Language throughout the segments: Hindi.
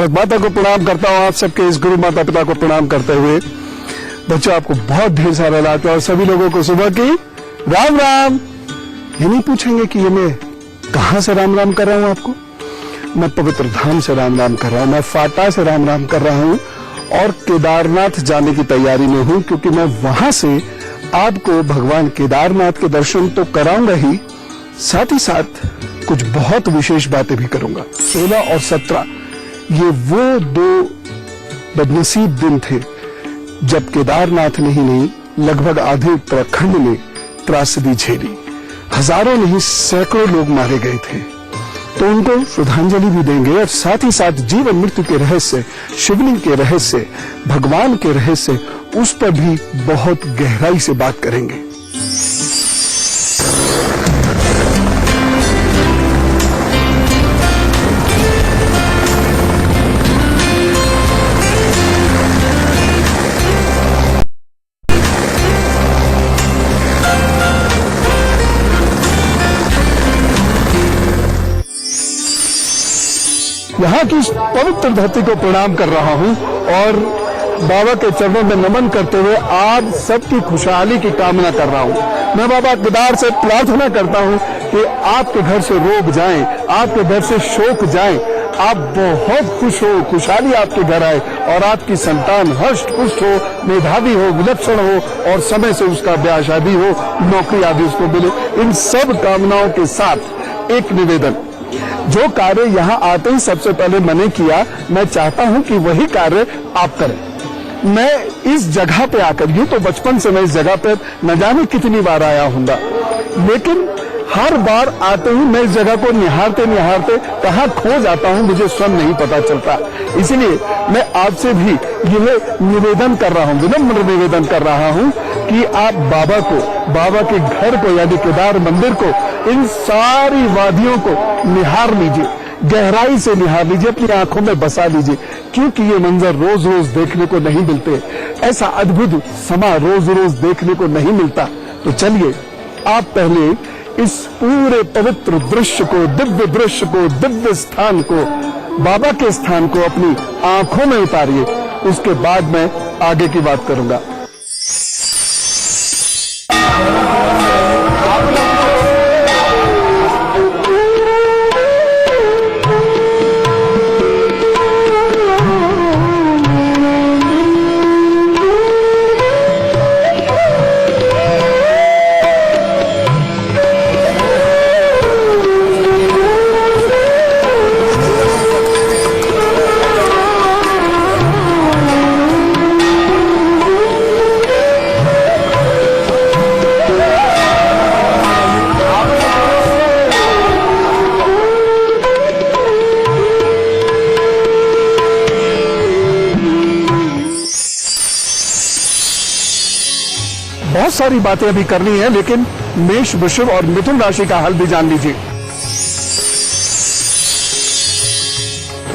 भारत माता को प्रणाम करता हूँ। आप सबके इस गुरु माता पिता को प्रणाम करते हुए बच्चों आपको बहुत ढेर सारा लाभ और सभी लोगों को सुबह की राम राम। ये नहीं पूछेंगे कि ये मैं कहां से राम राम कर रहा हूं आपको। मैं पवित्र धाम से राम राम कर रहा हूं, मैं फाटा से राम राम कर रहा हूं और केदारनाथ जाने की तैयारी में हूं, क्योंकि मैं वहां से आपको भगवान केदारनाथ के दर्शन तो कराऊंगा ही, साथ ही साथ कुछ बहुत विशेष बातें भी करूंगा। 16 और 17 ये वो दो बदनसीब दिन थे जब केदारनाथ ने ही नहीं लगभग आधे उत्तराखंड ने त्रासदी झेली। हजारों नहीं सैकड़ों लोग मारे गए थे, तो उनको श्रद्धांजलि भी देंगे और साथ ही साथ जीवन मृत्यु के रहस्य, शिवलिंग के रहस्य, भगवान के रहस्य, उस पर भी बहुत गहराई से बात करेंगे। यहाँ की पवित्र धरती को प्रणाम कर रहा हूँ और बाबा के चरणों में नमन करते हुए आप सबकी खुशहाली की कामना कर रहा हूँ। मैं बाबा केदार से प्रार्थना करता हूँ कि आपके घर से रोग जाएं, आपके घर से शोक जाएं, आप बहुत खुश हो, खुशहाली आपके घर आए और आपकी संतान हष्ट पुष्ट हो, मेधावी हो, विलक्षण हो और समय से उसका ब्याह शादी हो, नौकरी आदि उसको मिले। इन सब कामनाओं के साथ एक निवेदन, जो कार्य यहाँ आते ही सबसे पहले मैंने किया, मैं चाहता हूँ कि वही कार्य आप करें। मैं इस जगह पे आकर, यूं तो बचपन से मैं इस जगह पे न जाने कितनी बार आया हूँगा, लेकिन हर बार आते ही मैं इस जगह को निहारते निहारते कहाँ खो जाता हूँ मुझे स्वयं नहीं पता चलता। इसलिए मैं आपसे भी यह निवेदन कर रहा हूँ, विनम्र निवेदन कर रहा हूँ कि आप बाबा को, बाबा के घर को यानी केदार मंदिर को, इन सारी वादियों को निहार लीजिए, गहराई से निहार लीजिए, अपनी आंखों में बसा लीजिए, क्योंकि ये मंजर रोज रोज देखने को नहीं मिलते, ऐसा अद्भुत समा रोज रोज देखने को नहीं मिलता। तो चलिए आप पहले इस पूरे पवित्र दृश्य को, दिव्य दृश्य को, दिव्य स्थान को, बाबा के स्थान को अपनी आंखों में उतारिए, उसके बाद मैं आगे की बात करूंगा। बहुत सारी बातें अभी करनी है, लेकिन मेष, वृषभ और मिथुन राशि का हल भी जान लीजिए।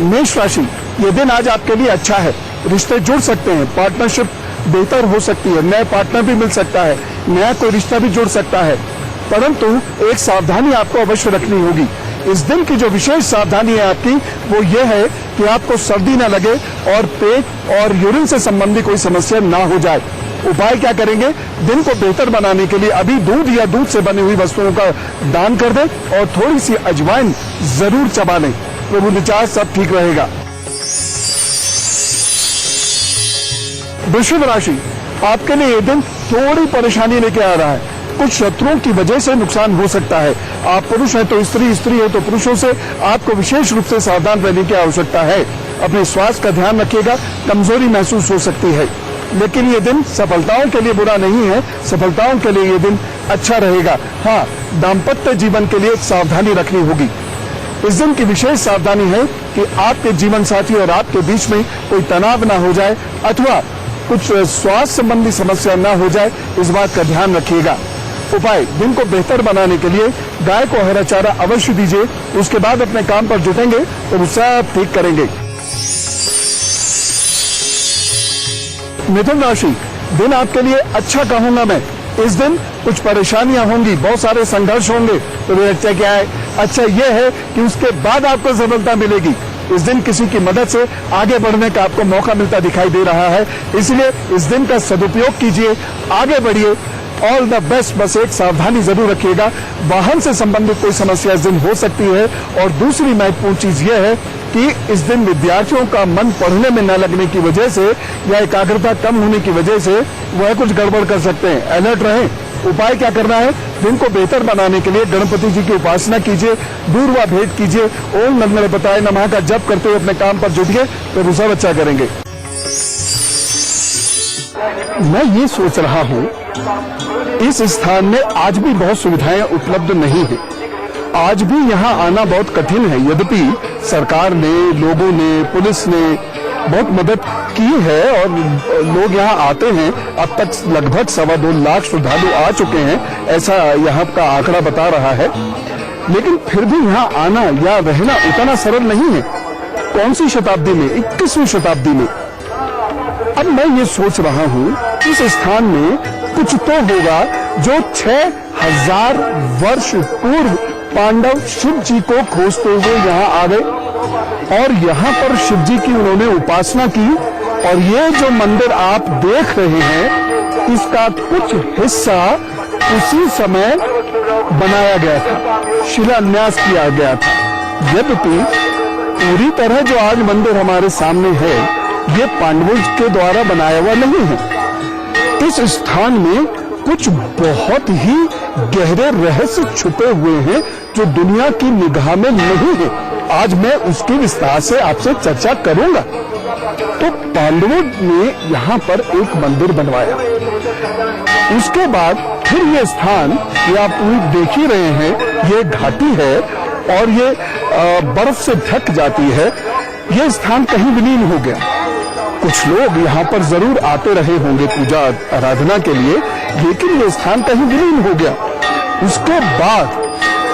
मेष राशि, ये दिन आज आपके लिए अच्छा है, रिश्ते जुड़ सकते हैं, पार्टनरशिप बेहतर हो सकती है, नए पार्टनर भी मिल सकता है, नया कोई रिश्ता भी जुड़ सकता है, परंतु एक सावधानी आपको अवश्य रखनी होगी। इस दिन की जो विशेष सावधानी है आपकी, वो ये है कि आपको सर्दी न लगे और पेट और यूरिन से संबंधी कोई समस्या ना हो जाए। उपाय क्या करेंगे? दिन को बेहतर बनाने के लिए अभी दूध या दूध से बनी हुई वस्तुओं का दान कर दें और थोड़ी सी अजवाइन जरूर चबा लें, प्रभु निचार सब ठीक रहेगा। वृषभ राशि, आपके लिए ये दिन थोड़ी परेशानी लेके आ रहा है, कुछ शत्रुओं की वजह से नुकसान हो सकता है। आप पुरुष हैं तो स्त्री, स्त्री है तो पुरुषों से आपको विशेष रूप से सावधान रहने की आवश्यकता है। अपने स्वास्थ्य का ध्यान रखिएगा, कमजोरी महसूस हो सकती है, लेकिन ये दिन सफलताओं के लिए बुरा नहीं है, सफलताओं के लिए ये दिन अच्छा रहेगा। हाँ, दाम्पत्य जीवन के लिए एक सावधानी रखनी होगी। इस दिन की विशेष सावधानी है कि आपके जीवन साथी और आपके बीच में कोई तनाव ना हो जाए अथवा कुछ स्वास्थ्य संबंधी समस्या ना हो जाए, इस बात का ध्यान रखिएगा। उपाय, दिन को बेहतर बनाने के लिए गाय को हरा चारा अवश्य दीजिए, उसके बाद अपने काम पर जुटेंगे तो वो सब ठीक करेंगे। मिथुन राशि, दिन आपके लिए अच्छा कहूंगा मैं। इस दिन कुछ परेशानियां होंगी, बहुत सारे संघर्ष होंगे, तो अच्छा क्या है? अच्छा यह है कि उसके बाद आपको सफलता मिलेगी। इस दिन किसी की मदद से आगे बढ़ने का आपको मौका मिलता दिखाई दे रहा है, इसलिए इस दिन का सदुपयोग कीजिए, आगे बढ़िए। All the best. बस एक सावधानी जरूर रखिएगा, वाहन से संबंधित कोई समस्या इस दिन हो सकती है। और दूसरी महत्वपूर्ण चीज यह है कि इस दिन विद्यार्थियों का मन पढ़ने में न लगने की वजह से या एकाग्रता कम होने की वजह से वह कुछ गड़बड़ कर सकते हैं। अलर्ट रहें। उपाय क्या करना है? दिन को बेहतर बनाने के लिए गणपति जी की उपासना कीजिए, दूर्वा भेंट कीजिए, ओम नमः गणपताय नमः का जप करते हुए अपने काम पर जुटिए, तो सब अच्छा करेंगे। मैं ये सोच रहा हूं, इस स्थान में आज भी बहुत सुविधाएं उपलब्ध नहीं है। आज भी यहाँ आना बहुत कठिन है। यद्यपि सरकार ने, लोगों ने, पुलिस ने बहुत मदद की है और लोग यहाँ आते हैं। अब तक लगभग 2.25 लाख श्रद्धालु आ चुके हैं, ऐसा यहाँ का आंकड़ा बता रहा है। लेकिन फिर भी यहाँ आना या रहना उतना सरल नहीं है। कौन सी शताब्दी में? 21वीं शताब्दी में। अब मैं ये सोच रहा हूँ, इस स्थान में कुछ तो होगा जो 6000 वर्ष पूर्व पांडव शिव जी को खोजते हुए यहाँ आ गए और यहाँ पर शिव जी की उन्होंने उपासना की। और ये जो मंदिर आप देख रहे हैं, इसका कुछ हिस्सा उसी समय बनाया गया था, शिलान्यास किया गया था। यद्यपि पूरी तरह जो आज मंदिर हमारे सामने है, ये पांडवों के द्वारा बनाया हुआ नहीं है। इस स्थान में कुछ बहुत ही गहरे रहस्य छुपे हुए हैं जो दुनिया की निगाह में नहीं है। आज मैं उसकी विस्तार से आपसे चर्चा करूंगा। तो पांडवों ने यहाँ पर एक मंदिर बनवाया, उसके बाद फिर ये स्थान, ये आप पूरी देख ही रहे हैं, ये घाटी है और ये बर्फ से ढक जाती है। ये स्थान कहीं विलीन हो गया। कुछ लोग यहाँ पर जरूर आते रहे होंगे पूजा आराधना के लिए, लेकिन ये स्थान कहीं विलीन हो गया। उसके बाद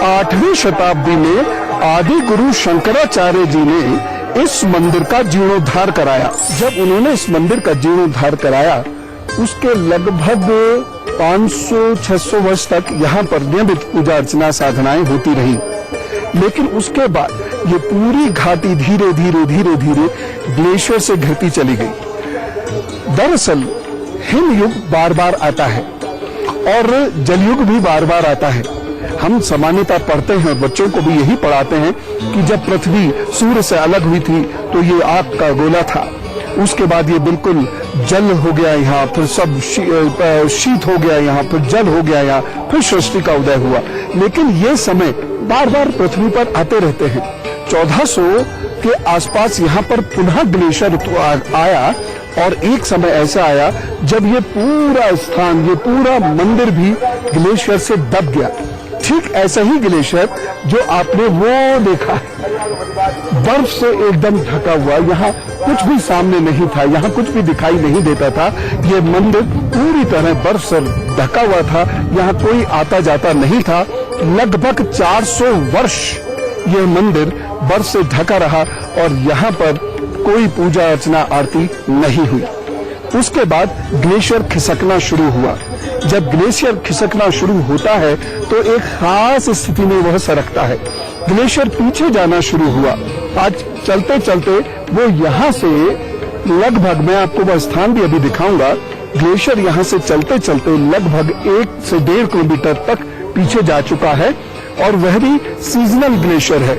8वीं शताब्दी में आदि गुरु शंकराचार्य जी ने इस मंदिर का जीर्णोद्धार कराया। जब उन्होंने इस मंदिर का जीर्णोद्धार कराया, उसके लगभग 500-600 वर्ष तक यहाँ पर नियमित पूजा अर्चना साधनाएं होती रही। लेकिन उसके बाद ये पूरी घाटी धीरे धीरे धीरे धीरे ग्लेशियर से घिरती चली गई। दरअसल हिमयुग बार बार आता है और जलयुग भी बार बार आता है। हम सामान्यतः पढ़ते हैं, बच्चों को भी यही पढ़ाते हैं कि जब पृथ्वी सूर्य से अलग हुई थी तो ये आग का गोला था। उसके बाद ये बिल्कुल जल हो गया यहाँ, फिर सब शीत हो गया यहाँ, फिर जल हो गया यहाँ, फिर सृष्टि का उदय हुआ। लेकिन ये समय बार बार पृथ्वी पर आते रहते हैं। 1400 के आसपास यहाँ पर पुनः ग्लेशियर आया और एक समय ऐसा आया जब ये पूरा स्थान, ये पूरा मंदिर भी ग्लेशियर से दब गया। ठीक ऐसा ही ग्लेशियर जो आपने वो देखा है, बर्फ से एकदम ढका हुआ। यहाँ कुछ भी सामने नहीं था, यहाँ कुछ भी दिखाई नहीं देता था। ये मंदिर पूरी तरह बर्फ से ढका हुआ था, यहाँ कोई आता जाता नहीं था। लगभग 400 वर्ष यह मंदिर बर्फ से ढका रहा और यहाँ पर कोई पूजा अर्चना आरती नहीं हुई। उसके बाद ग्लेशियर खिसकना शुरू हुआ। जब ग्लेशियर खिसकना शुरू होता है तो एक खास स्थिति में वह सरकता है। ग्लेशियर पीछे जाना शुरू हुआ। आज चलते चलते वो यहाँ से लगभग, मैं आपको वह स्थान भी अभी दिखाऊंगा, ग्लेशियर यहाँ से चलते चलते लगभग 1 से 1.5 किलोमीटर तक पीछे जा चुका है। और वह भी सीजनल ग्लेशियर है।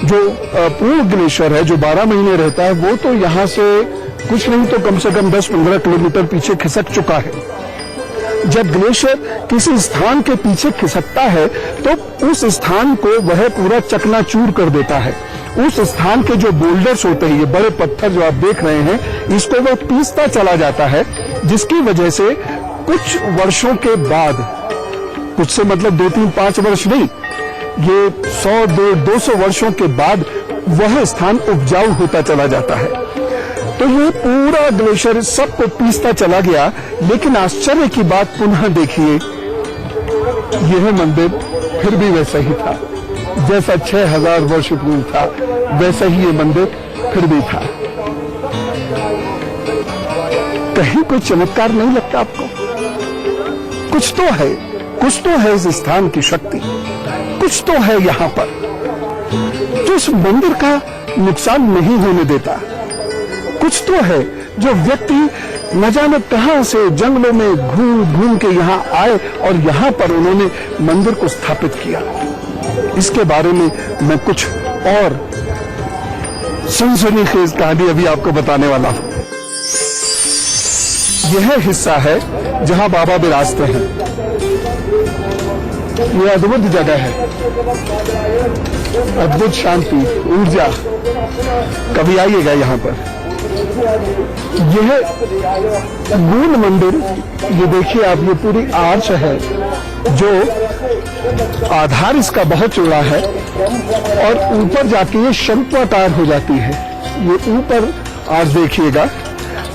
जो पूर्ण ग्लेशियर है, जो 12 महीने रहता है, वो तो यहाँ से कुछ नहीं तो कम से कम 10-15 किलोमीटर पीछे खिसक चुका है। जब ग्लेशियर किसी स्थान के पीछे खिसकता है तो उस स्थान को वह पूरा चकनाचूर कर देता है। उस स्थान के जो बोल्डर्स होते हैं, ये बड़े पत्थर जो आप देख रहे हैं, इसको वह पीसता चला जाता है, जिसकी वजह से कुछ वर्षों के बाद, कुछ से मतलब 2-3-5 वर्ष नहीं, ये 100-200 वर्षों के बाद वह स्थान उपजाऊ होता चला जाता है। तो ये पूरा ग्लेशियर सबको पीसता चला गया। लेकिन आश्चर्य की बात पुनः देखिए, यह मंदिर फिर भी वैसा ही था जैसा 6000 वर्ष पूर्व था। वैसा ही ये मंदिर फिर भी था। कहीं कोई चमत्कार नहीं लगता आपको? कुछ तो है, कुछ तो है इस स्थान की शक्ति, कुछ तो है यहाँ पर। जो इस मंदिर का नुकसान नहीं होने देता। कुछ तो है जो व्यक्ति न जाने कहां से जंगलों में घूम घूम के यहाँ आए और यहाँ पर उन्होंने मंदिर को स्थापित किया। इसके बारे में मैं कुछ और सनसनीखेज कहानी अभी आपको बताने वाला हूं। यह हिस्सा है जहां बाबा विराजते हैं। यह अद्भुत जगह है, अद्भुत शांति, ऊर्जा। कभी आइएगा यहाँ पर। यह मूल मंदिर, ये देखिए आप, ये पूरी आर्च है जो आधार इसका बहुत चौड़ा है और ऊपर जाके ये शंक्वाकार हो जाती है। ये ऊपर आर्च देखिएगा,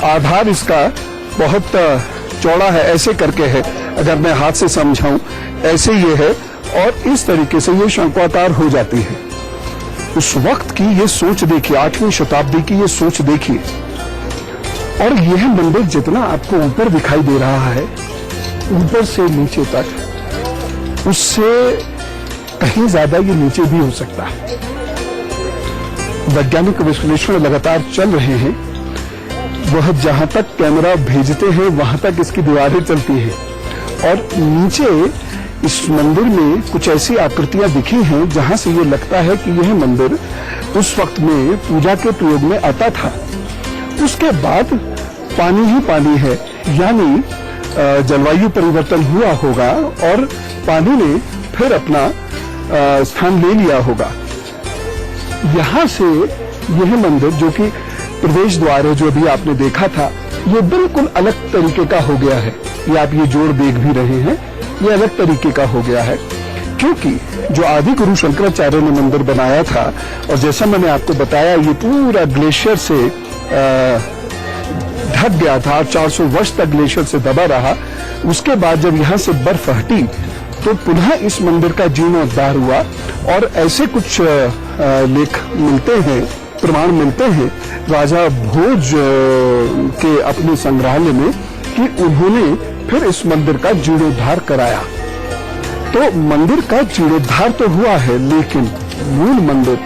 आधार इसका बहुत चौड़ा है, ऐसे करके है। अगर मैं हाथ से समझाऊं, ऐसे ये है और इस तरीके से ये शंक्वाकार हो जाती है। उस वक्त की ये सोच देखिए, 8वीं शताब्दी की ये सोच देखिए। और यह मंदिर जितना आपको ऊपर दिखाई दे रहा है, ऊपर से नीचे तक, उससे कहीं ज्यादा ये नीचे भी हो सकता है। वैज्ञानिक विश्लेषण लगातार चल रहे हैं। वह जहां तक कैमरा भेजते हैं वहां तक इसकी दीवारें चलती हैं और नीचे इस मंदिर में कुछ ऐसी आकृतियां दिखी हैं जहां से ये लगता है कि यह मंदिर उस वक्त में पूजा के प्रयोग में आता था। उसके बाद पानी ही पानी है, यानी जलवायु परिवर्तन हुआ होगा और पानी ने फिर अपना स्थान ले लिया होगा। यहां से यह मंदिर, जो कि प्रवेश द्वार है, जो अभी आपने देखा था, ये बिल्कुल अलग तरीके का हो गया है। ये आप ये जोड़ देख भी रहे हैं, ये अलग तरीके का हो गया है क्योंकि जो आदि गुरु शंकराचार्य ने मंदिर बनाया था, और जैसा मैंने आपको बताया, ये पूरा ग्लेशियर से ढक गया था, 400 वर्ष तक ग्लेशियर से दबा रहा। उसके बाद जब यहाँ से बर्फ हटी तो पुनः इस मंदिर का जीर्णोद्धार हुआ और ऐसे कुछ लेख मिलते हैं, प्रमाण मिलते हैं राजा भोज के अपने संग्रहालय में कि उन्होंने फिर इस मंदिर का जीर्णोद्धार कराया। तो मंदिर का जीर्णोद्धार तो हुआ है, लेकिन मूल मंदिर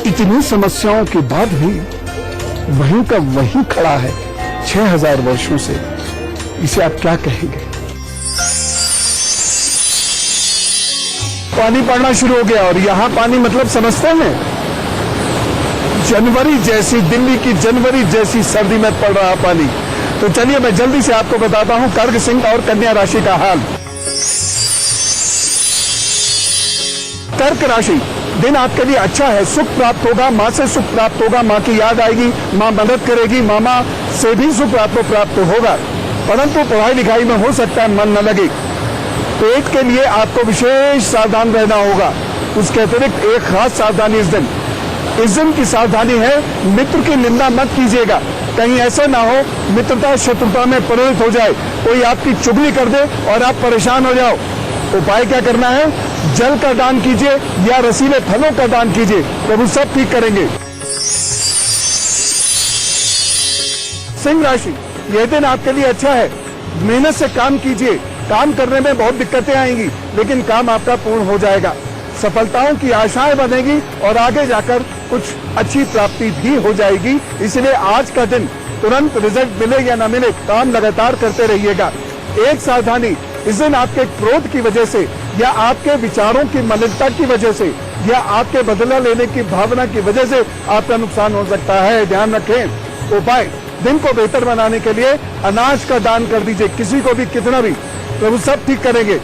इतनी समस्याओं के बाद भी वहीं का वहीं खड़ा है 6000 वर्षों से। इसे आप क्या कहेंगे? पानी पड़ना शुरू हो गया और यहाँ पानी मतलब समझते हैं, जनवरी जैसी, दिल्ली की जनवरी जैसी सर्दी में पड़ रहा पानी। तो चलिए मैं जल्दी से आपको बताता हूं कर्क, सिंह और कन्या राशि का हाल। कर्क राशि, दिन आपके लिए अच्छा है, सुख प्राप्त होगा, माँ से सुख प्राप्त होगा, माँ की याद आएगी, माँ मदद करेगी, मामा से भी सुख आपको प्राप्त होगा। परंतु पढ़ाई लिखाई में हो सकता है मन न लगे। पेट के लिए आपको विशेष सावधान रहना होगा। उसके अतिरिक्त एक खास सावधानी इस दिन की सावधानी है, मित्र की निंदा मत कीजिएगा। कहीं ऐसा ना हो मित्रता शत्रुता में परिणत हो जाए, कोई आपकी चुगली कर दे और आप परेशान हो जाओ। उपाय क्या करना है? जल का दान कीजिए या रसीले फलों का दान कीजिए, प्रभु सब ठीक करेंगे। सिंह राशि, यह दिन आपके लिए अच्छा है, मेहनत से काम कीजिए। काम करने में बहुत दिक्कतें आएंगी, लेकिन काम आपका पूर्ण हो जाएगा। सफलताओं की आशाएं बनेगी और आगे जाकर कुछ अच्छी प्राप्ति भी हो जाएगी। इसलिए आज का दिन तुरंत रिजल्ट मिले या न मिले, काम लगातार करते रहिएगा। एक सावधानी, इस दिन आपके क्रोध की वजह से या आपके विचारों की मलिनता की वजह से या आपके बदला लेने की भावना की वजह से आपका नुकसान हो सकता है, ध्यान रखें। उपाय, दिन को बेहतर बनाने के लिए अनाज का दान कर दीजिए, किसी को भी कितना भी, प्रभु सब ठीक करेंगे।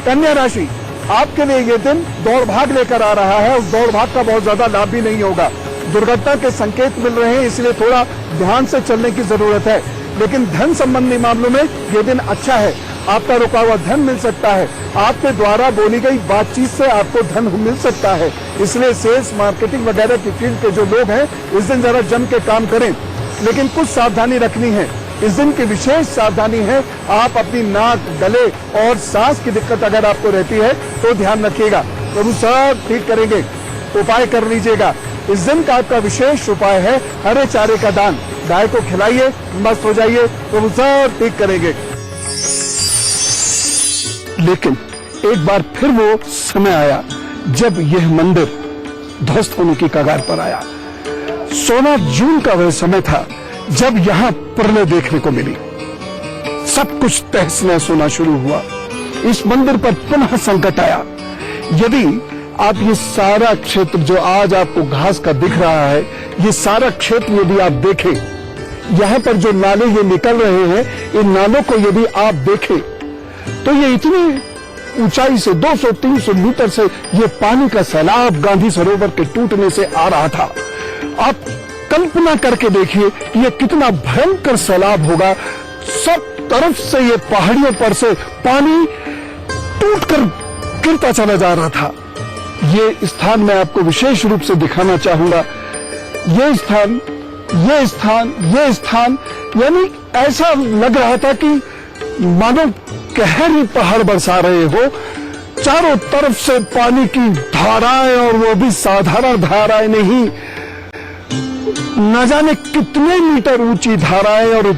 कन्या राशि, आपके लिए ये दिन दौड़ भाग लेकर आ रहा है। उस दौड़ भाग का बहुत ज्यादा लाभ भी नहीं होगा। दुर्घटना के संकेत मिल रहे हैं, इसलिए थोड़ा ध्यान से चलने की जरूरत है। लेकिन धन संबंधी मामलों में ये दिन अच्छा है, आपका रुका हुआ धन मिल सकता है। आपके द्वारा बोली गई बातचीत से आपको धन मिल सकता है। इसलिए सेल्स मार्केटिंग वगैरह की फील्ड के जो लोग हैं, इस दिन जरा जम के काम करें, लेकिन कुछ सावधानी रखनी है। इस दिन की विशेष सावधानी है, आप अपनी नाक, गले और सांस की दिक्कत अगर आपको रहती है तो ध्यान रखिएगा, प्रभु सब ठीक करेंगे। उपाय कर लीजिएगा। इस दिन का आपका विशेष उपाय है हरे चारे का दान। गाय को खिलाइए, मस्त हो जाइए, प्रभु सब ठीक करेंगे। लेकिन एक बार फिर वो समय आया जब यह मंदिर ध्वस्त होने की कगार पर आया। 16 जून का वह समय था जब यहां प्रलय देखने को मिली। सब कुछ तहस नहस होना शुरू हुआ। इस मंदिर पर पुनः संकट आया। यदि आप ये सारा क्षेत्र जो आज आपको घास का दिख रहा है, ये सारा क्षेत्र यदि आप देखें, यहाँ पर जो नाले ये निकल रहे हैं, इन नालों को यदि आप देखें तो ये इतनी ऊंचाई से 200-300 मीटर से ये पानी का सैलाब गांधी सरोवर के टूटने से आ रहा था। आप कल्पना करके देखिए कि ये कितना भयंकर सैलाब होगा। सब तरफ से ये पहाड़ियों पर से पानी टूटकर गिरता चला जा रहा था। ये स्थान मैं आपको विशेष रूप से दिखाना चाहूंगा। ये स्थान यानी ऐसा लग रहा था कि मानो कहरी पहाड़ बरसा रहे हो। चारों तरफ से पानी की धाराएं, और वो भी साधारण धाराएं नहीं, न जाने कितने मीटर ऊंची धाराएं और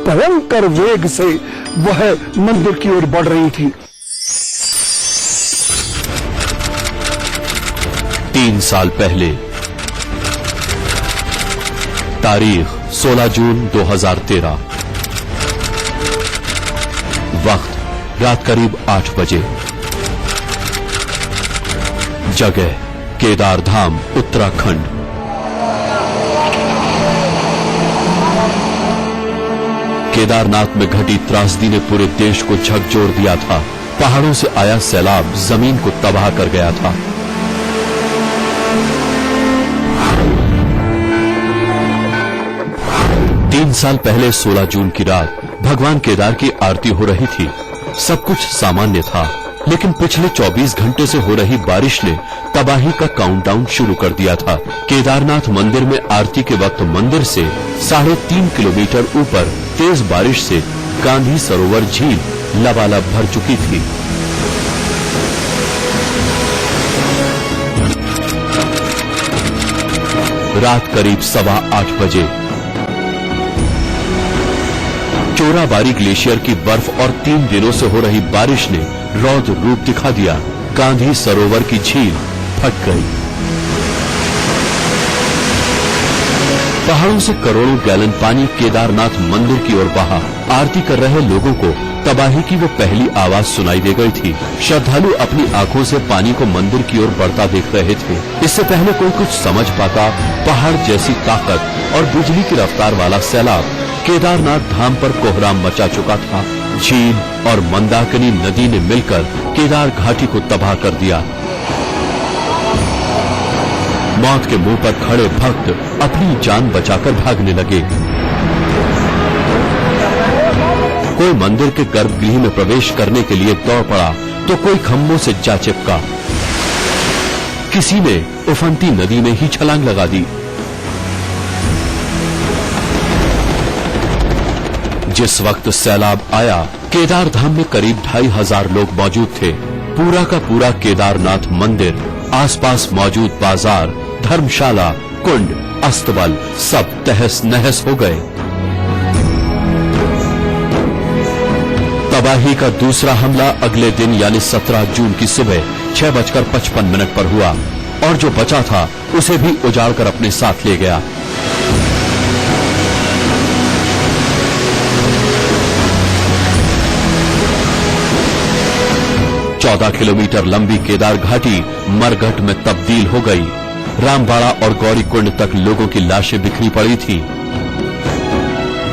भयंकर वेग से वह मंदिर की ओर बढ़ रही थी। 3 साल पहले, तारीख 16 जून 2013, वक्त रात करीब 8 बजे, जगह केदार धाम, उत्तराखंड। केदारनाथ में घटी त्रासदी ने पूरे देश को झकझोर दिया था। पहाड़ों से आया सैलाब जमीन को तबाह कर गया था। तीन साल पहले 16 जून की रात भगवान केदार की आरती हो रही थी। सब कुछ सामान्य था, लेकिन पिछले 24 घंटे से हो रही बारिश ने तबाही का काउंटडाउन शुरू कर दिया था। केदारनाथ मंदिर में आरती के वक्त मंदिर से 3.5 किलोमीटर ऊपर तेज बारिश से गांधी सरोवर झील लबालब भर चुकी थी। रात करीब 8:15 बजे चोराबारी ग्लेशियर की बर्फ और 3 दिनों से हो रही बारिश ने रौद्र रूप दिखा दिया। गांधी सरोवर की झील फट गई। पहाड़ों से करोड़ों गैलन पानी केदारनाथ मंदिर की ओर बहा। आरती कर रहे लोगों को तबाही की वो पहली आवाज सुनाई दे गई थी। श्रद्धालु अपनी आंखों से पानी को मंदिर की ओर बढ़ता देख रहे थे। इससे पहले कोई कुछ समझ पाता, पहाड़ जैसी ताकत और बिजली की रफ्तार वाला सैलाब केदारनाथ धाम पर कोहराम मचा चुका था। झील और मंदाकिनी नदी ने मिलकर केदार घाटी को तबाह कर दिया। मौत के मुंह पर खड़े भक्त अपनी जान बचाकर भागने लगे। कोई मंदिर के गर्भगृह में प्रवेश करने के लिए दौड़ पड़ा, तो कोई खंभों से जा चिपका। किसी ने उफनती नदी में ही छलांग लगा दी। जिस वक्त सैलाब आया, केदार धाम में करीब 2,500 लोग मौजूद थे। पूरा का पूरा केदारनाथ मंदिर, आसपास मौजूद बाजार, धर्मशाला, कुंड, अस्तबल सब तहस नहस हो गए। तबाही का दूसरा हमला अगले दिन यानी 17 जून की सुबह 6:55 पर हुआ, और जो बचा था उसे भी उजाड़कर अपने साथ ले गया। चौदह किलोमीटर लंबी केदार घाटी मरघट में तब्दील हो गई। रामबाड़ा और गौरीकुंड तक लोगों की लाशें बिखरी पड़ी थी।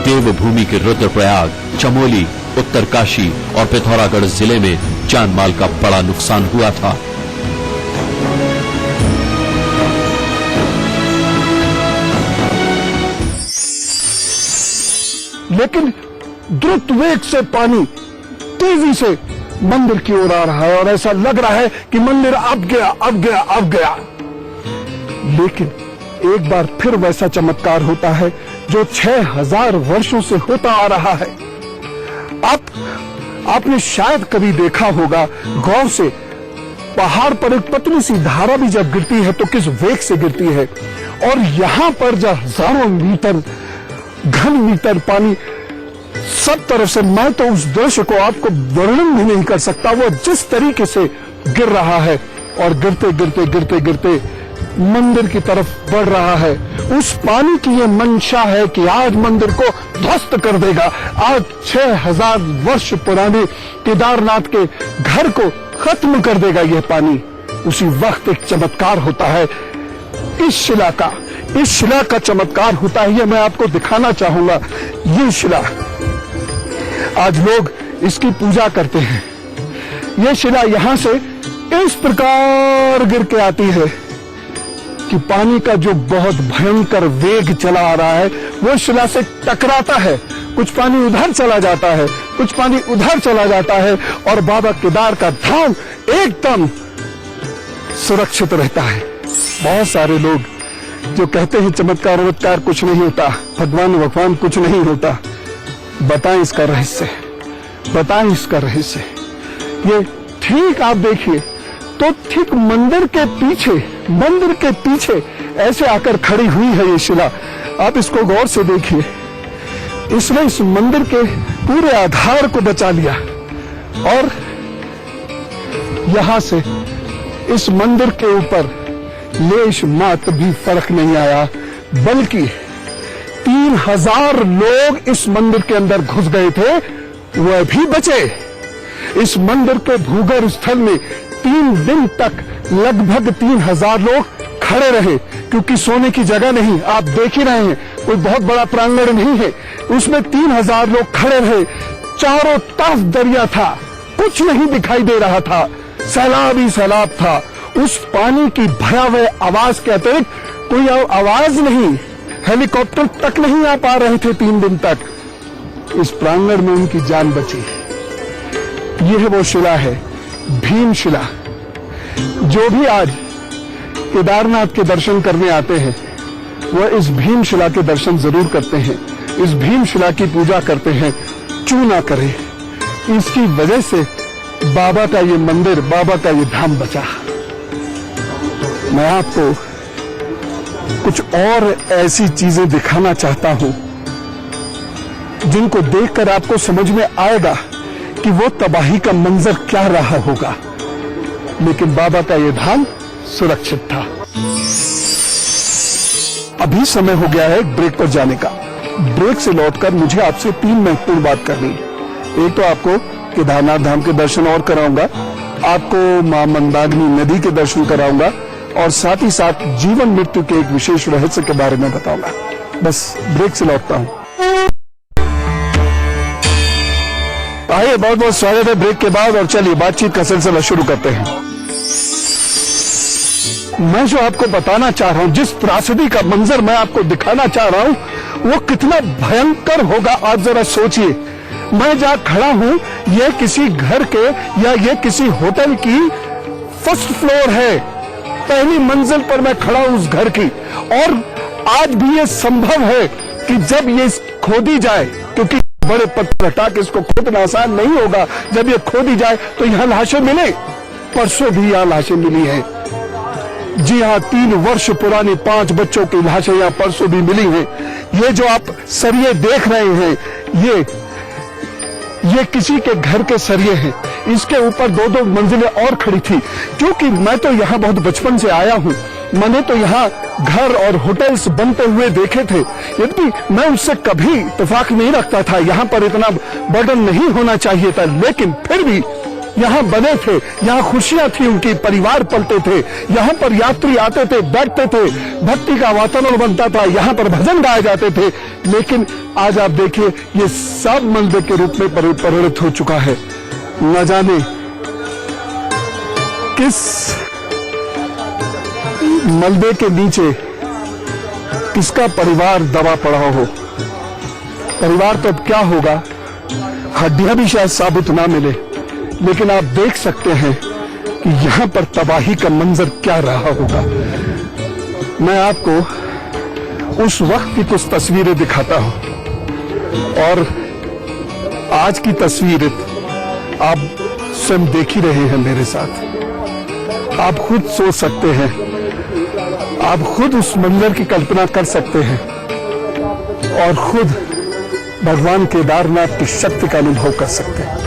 देवभूमि के रुद्रप्रयाग, चमोली, उत्तरकाशी और पिथौरागढ़ जिले में जान माल का बड़ा नुकसान हुआ था। लेकिन द्रुत वेग से पानी तेजी से मंदिर की ओर आ रहा है और ऐसा लग रहा है कि मंदिर अब गया। लेकिन एक बार फिर वैसा चमत्कार होता है जो 6000 वर्षों से होता आ रहा है। आपने शायद कभी देखा होगा गौर से, पहाड़ पर एक पतली सी धारा भी जब गिरती है तो किस वेग से गिरती है, और यहां पर जब हजारों घन मीटर पानी सब तरफ से, मैं तो उस दृश्य को आपको वर्णन भी नहीं कर सकता। वो जिस तरीके से गिर रहा है और गिरते गिरते गिरते गिरते मंदिर की तरफ बढ़ रहा है। उस पानी की ये मंशा है कि आज मंदिर को ध्वस्त कर देगा। आज 6000 वर्ष पुराने केदारनाथ के घर को खत्म कर देगा यह पानी। उसी वक्त एक चमत्कार होता है, इस शिला का चमत्कार होता है। यह मैं आपको दिखाना चाहूंगा। ये शिला आज लोग इसकी पूजा करते हैं। यह शिला यहां से इस प्रकार गिर के आती है कि पानी का जो बहुत भयंकर वेग चला आ रहा है वो शिला से टकराता है। कुछ पानी उधर चला जाता है, कुछ पानी उधर चला जाता है और बाबा केदार का धाम एकदम सुरक्षित रहता है। बहुत सारे लोग जो कहते हैं चमत्कार कुछ नहीं होता, भगवान कुछ नहीं होता। बताएं इसका रहस्य, बताएं इसका रहस्य। ये ठीक आप देखिए तो ठीक मंदिर के पीछे ऐसे आकर खड़ी हुई है ये शिला। आप इसको गौर से देखिए। इसने इस मंदिर के पूरे आधार को बचा लिया और यहां से इस मंदिर के ऊपर लेश मात्र भी फर्क नहीं आया, बल्कि 3000 लोग इस मंदिर के अंदर घुस गए थे, वह भी बचे। इस मंदिर के भूगर्भ स्थल में 3 दिन तक लगभग 3000 लोग खड़े रहे, क्योंकि सोने की जगह नहीं। आप देख ही रहे हैं, कोई बहुत बड़ा प्रांगण नहीं है। उसमें 3000 लोग खड़े रहे। चारों तरफ दरिया था, कुछ नहीं दिखाई दे रहा था, सैलाब ही सैलाब था। उस पानी की भयावह आवाज के अतिरिक्त कोई आवाज नहीं, हेलीकॉप्टर तक नहीं आ पा रहे थे 3 दिन तक। इस प्रांगण में उनकी जान बची। यह वो शिला है, भीमशिला। जो भी आज केदारनाथ के दर्शन करने आते हैं वह इस भीमशिला के दर्शन जरूर करते हैं, इस भीमशिला की पूजा करते हैं। क्यों ना करें, इसकी वजह से बाबा का ये मंदिर, बाबा का ये धाम बचा। मैं आपको कुछ और ऐसी चीजें दिखाना चाहता हूं जिनको देखकर आपको समझ में आएगा कि वो तबाही का मंजर क्या रहा होगा, लेकिन बाबा का ये धाम सुरक्षित था। अभी समय हो गया है ब्रेक पर जाने का। ब्रेक से लौटकर मुझे आपसे 3 महत्वपूर्ण बात करनी है। एक तो आपको केदारनाथ धाम के दर्शन और कराऊंगा, आपको मां मंदाकिनी नदी के दर्शन कराऊंगा और साथ ही साथ जीवन मृत्यु के एक विशेष रहस्य के बारे में बताऊंगा। बस ब्रेक से लौटता हूं। आइए, बहुत बहुत स्वागत है ब्रेक के बाद और चलिए बातचीत का सिलसिला शुरू करते हैं। मैं जो आपको बताना चाह रहा हूं, जिस त्रासदी का मंजर मैं आपको दिखाना चाह रहा हूं, वो कितना भयंकर होगा आप जरा सोचिए। मैं जहां खड़ा हूं यह किसी घर के या ये किसी होटल की फर्स्ट फ्लोर है, पहली मंजिल पर मैं खड़ा हूं उस घर की। और आज भी ये संभव है कि जब ये खोदी जाए, क्योंकि बड़े पत्थर हटा के इसको खोदना आसान नहीं होगा, जब ये खोदी जाए तो यहां लाशें मिले। परसों भी यहां लाशें मिली हैं। जी हाँ, 3 वर्ष पुरानी 5 बच्चों की लाशें यहां परसों भी मिली हैं। ये जो आप सरिये देख रहे हैं, ये किसी के घर के सरिये हैं। इसके ऊपर 2-2 मंजिलें और खड़ी थी। क्योंकि मैं तो यहाँ बहुत बचपन से आया हूँ, मैंने तो यहाँ घर और होटल्स बनते हुए देखे थे, यद्यपि मैं उससे कभी इत्तेफाक नहीं रखता था। यहाँ पर इतना बर्डन नहीं होना चाहिए था, लेकिन फिर भी यहाँ बने थे, यहाँ खुशियां थी, उनकी परिवार पलते थे, यहाँ पर यात्री आते थे, बैठते थे, भक्ति का वातावरण बनता था, यहाँ पर भजन गाए जाते थे। लेकिन आज आप देखिए ये सब मंदिर के रूप में परिणत हो चुका है। न जाने किस मलबे के नीचे किसका परिवार दबा पड़ा हो। परिवार तो अब क्या होगा, हड्डियां भी शायद साबुत ना मिले, लेकिन आप देख सकते हैं कि यहां पर तबाही का मंजर क्या रहा होगा। मैं आपको उस वक्त की कुछ तस्वीरें दिखाता हूं और आज की तस्वीरें आप स्वयं देख ही रहे हैं मेरे साथ। आप खुद सोच सकते हैं, आप खुद उस मंजर की कल्पना कर सकते हैं और खुद भगवान केदारनाथ की शक्ति का अनुभव कर सकते हैं।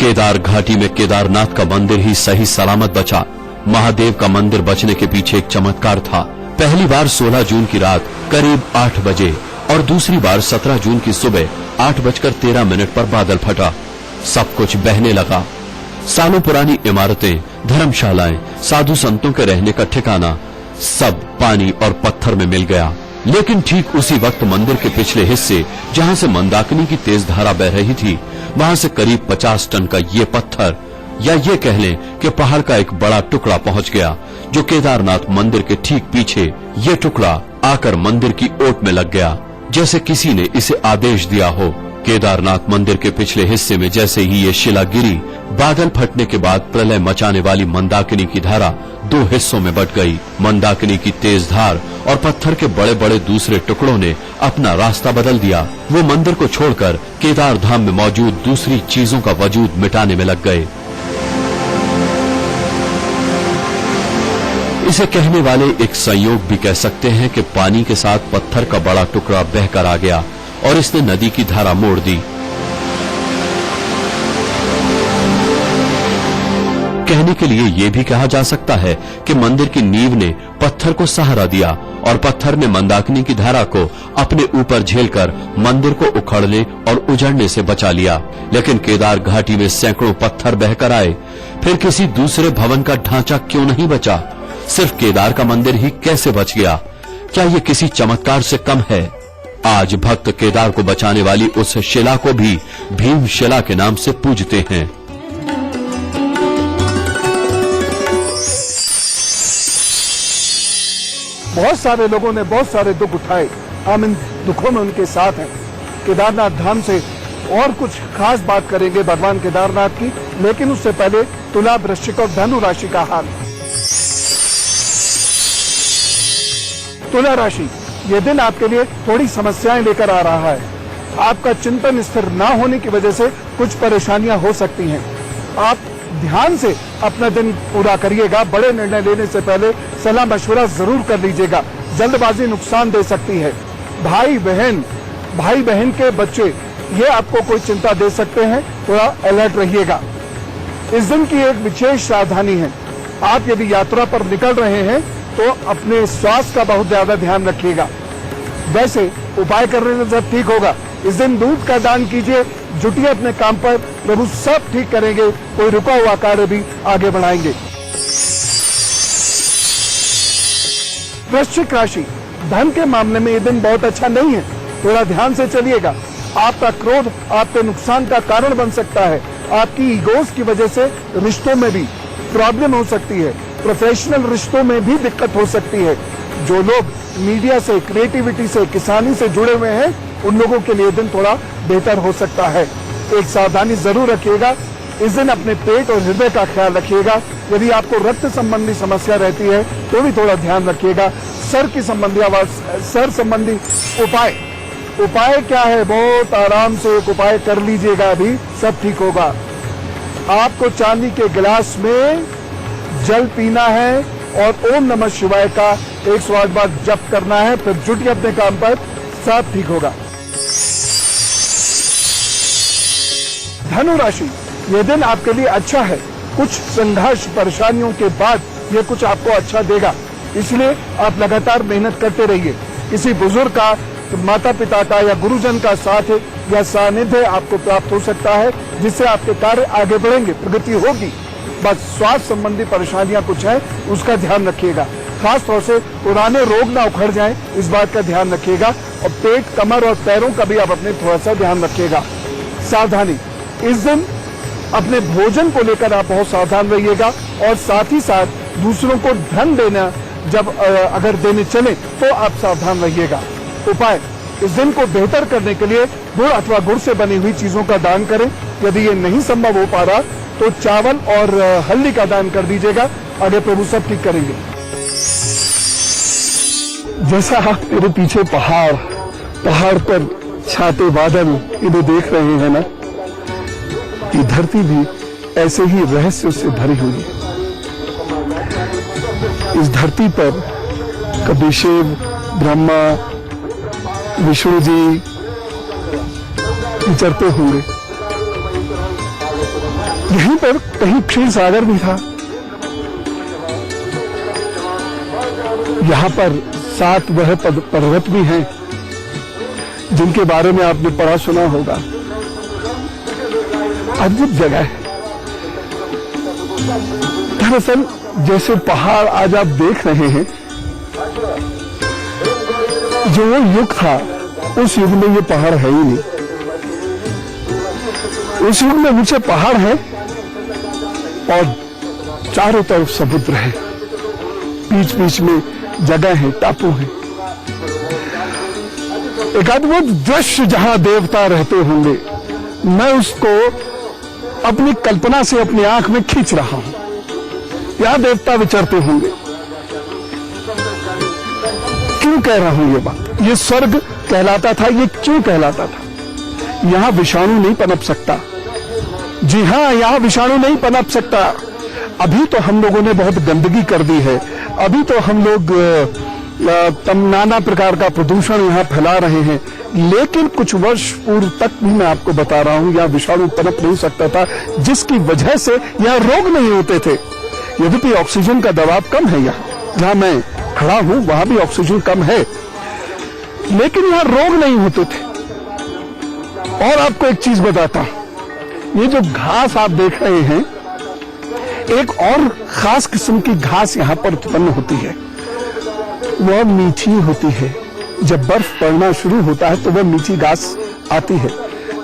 केदार घाटी में केदारनाथ का मंदिर ही सही सलामत बचा। महादेव का मंदिर बचने के पीछे एक चमत्कार था। पहली बार 16 जून की रात करीब 8 बजे और दूसरी बार 17 जून की सुबह 8:13 पर बादल फटा। सब कुछ बहने लगा। सालों पुरानी इमारतें, धर्मशालाएं, साधु संतों के रहने का ठिकाना सब पानी और पत्थर में मिल गया। लेकिन ठीक उसी वक्त मंदिर के पिछले हिस्से, जहां से मंदाकिनी की तेज धारा बह रही थी, वहां से करीब 50 टन का ये पत्थर, या ये कह लें कि पहाड़ का एक बड़ा टुकड़ा पहुंच गया, जो केदारनाथ मंदिर के ठीक पीछे ये टुकड़ा आकर मंदिर की ओट में लग गया, जैसे किसी ने इसे आदेश दिया हो। केदारनाथ मंदिर के पिछले हिस्से में जैसे ही ये शिला गिरी, बादल फटने के बाद प्रलय मचाने वाली मंदाकिनी की धारा 2 हिस्सों में बट गई। मंदाकिनी की तेज धार और पत्थर के बड़े बड़े दूसरे टुकड़ों ने अपना रास्ता बदल दिया। वो मंदिर को छोड़कर केदार धाम में मौजूद दूसरी चीजों का वजूद मिटाने में लग गए। इसे कहने वाले एक संयोग भी कह सकते हैं कि पानी के साथ पत्थर का बड़ा टुकड़ा बहकर आ गया और इसने नदी की धारा मोड़ दी। कहने के लिए यह भी कहा जा सकता है कि मंदिर की नींव ने पत्थर को सहारा दिया और पत्थर ने मंदाकिनी की धारा को अपने ऊपर झेलकर मंदिर को उखड़ने और उजड़ने से बचा लिया। लेकिन केदार घाटी में सैकड़ों पत्थर बहकर आए, फिर किसी दूसरे भवन का ढांचा क्यों नहीं बचा? सिर्फ केदार का मंदिर ही कैसे बच गया? क्या ये किसी चमत्कार से कम है? आज भक्त केदार को बचाने वाली उस शिला को भी भीम शिला के नाम से पूजते हैं। बहुत सारे लोगों ने बहुत सारे दुख उठाए, हम इन दुखों में उनके साथ हैं। केदारनाथ धाम से और कुछ खास बात करेंगे भगवान केदारनाथ की, लेकिन उससे पहले तुला, वृश्चिक और धनु राशि का हाल। तुला राशि, ये दिन आपके लिए थोड़ी समस्याएं लेकर आ रहा है। आपका चिंतन स्थिर न होने की वजह से कुछ परेशानियां हो सकती हैं। आप ध्यान से अपना दिन पूरा करिएगा। बड़े निर्णय लेने से पहले सलाह मशवरा जरूर कर लीजिएगा। जल्दबाजी नुकसान दे सकती है। भाई बहन के बच्चे, ये आपको कोई चिंता दे सकते हैं, थोड़ा अलर्ट रहिएगा। इस दिन की एक विशेष सावधानी है। आप यदि यात्रा पर निकल रहे हैं तो अपने स्वास्थ्य का बहुत ज्यादा ध्यान रखिएगा। वैसे उपाय करने से सब ठीक होगा। इस दिन दूध का दान कीजिए, जुटिए अपने काम पर, प्रभु सब ठीक करेंगे। कोई रुका हुआ कार्य भी आगे बढ़ाएंगे। वृश्चिक राशि, धन के मामले में ये दिन बहुत अच्छा नहीं है, थोड़ा ध्यान से चलिएगा। आपका क्रोध आपके नुकसान का कारण बन सकता है। आपकी ईगोस की वजह से रिश्तों में भी प्रॉब्लम हो सकती है। प्रोफेशनल रिश्तों में भी दिक्कत हो सकती है। जो लोग मीडिया से, क्रिएटिविटी से, किसानी से जुड़े हुए हैं, उन लोगों के लिए दिन थोड़ा बेहतर हो सकता है। एक सावधानी जरूर रखिएगा। इस दिन अपने पेट और हृदय का ख्याल रखिएगा। यदि आपको रक्त संबंधी समस्या रहती है तो भी थोड़ा ध्यान रखिएगा। सर संबंधी उपाय क्या है? बहुत आराम से एक उपाय कर लीजिएगा, अभी सब ठीक होगा। आपको चांदी के गिलास में जल पीना है और ओम नमः शिवाय का 108 बार जप करना है। फिर जुटिए अपने काम पर, सब ठीक होगा। धनु राशि, यह दिन आपके लिए अच्छा है। कुछ संघर्ष परेशानियों के बाद यह कुछ आपको अच्छा देगा, इसलिए आप लगातार मेहनत करते रहिए। किसी बुजुर्ग का, माता पिता का या गुरुजन का साथ या सानिध्य आपको प्राप्त हो सकता है, जिससे आपके कार्य आगे बढ़ेंगे, प्रगति होगी। बस स्वास्थ्य संबंधी परेशानियां कुछ है, उसका ध्यान रखिएगा। खास तौर से पुराने रोग ना उखड़ जाएं, इस बात का ध्यान रखिएगा। और पेट, कमर और पैरों का भी आप अपने थोड़ा सा ध्यान रखिएगा। सावधानी, इस दिन अपने भोजन को लेकर आप बहुत सावधान रहिएगा और साथ ही साथ दूसरों को धन देना जब अगर देने चले तो आप सावधान रहिएगा। उपाय, इस दिन को बेहतर करने के लिए गुड़ अथवा गुड़ से बनी हुई चीजों का दान करें। यदि ये नहीं संभव हो पा रहा तो चावल और हल्दी का दान कर दीजिएगा। आगे प्रभु सब ठीक करेंगे। जैसा आप मेरे पीछे पहाड़ पर छाते बादल इन्हें देख रहे हैं ना, ये धरती भी ऐसे ही रहस्य से भरी हुई है। इस धरती पर कभी शिव, ब्रह्मा, विष्णु जी विचरते होंगे। यहीं पर कहीं क्षीर सागर भी था। यहाँ पर 7 वह पर्वत भी हैं जिनके बारे में आपने पढ़ा सुना होगा। अद्भुत जगह है। दरअसल जैसे पहाड़ आज आप देख रहे हैं, जो वो युग था उस युग में ये पहाड़ है ही नहीं। उस युग में नीचे पहाड़ है और चारों तरफ समुद्र है, बीच बीच में जगह है, टापू है। एक अद्भुत दृश्य जहां देवता रहते होंगे, मैं उसको अपनी कल्पना से अपनी आंख में खींच रहा हूं। यहां देवता विचरते होंगे। क्यों कह रहा हूं ये बात? ये स्वर्ग कहलाता था। ये क्यों कहलाता था? यहां विषाणु नहीं पनप सकता। जी हां, यहां विषाणु नहीं पनप सकता। अभी तो हम लोगों ने बहुत गंदगी कर दी है। अभी तो हम लोग नाना प्रकार का प्रदूषण यहाँ फैला रहे हैं, लेकिन कुछ वर्ष पूर्व तक भी मैं आपको बता रहा हूं, यहाँ विषाणु पनप नहीं सकता था, जिसकी वजह से यहाँ रोग नहीं होते थे। यद्यपि ऑक्सीजन का दबाव कम है, यहाँ जहां मैं खड़ा हूं वहां भी ऑक्सीजन कम है, लेकिन यहाँ रोग नहीं होते थे। और आपको एक चीज बताता हूं, ये जो घास आप देख रहे हैं, एक और खास किस्म की घास यहाँ पर उत्पन्न होती है। वह मीठी होती है। जब बर्फ पड़ना शुरू होता है तो वह मीठी घास आती है,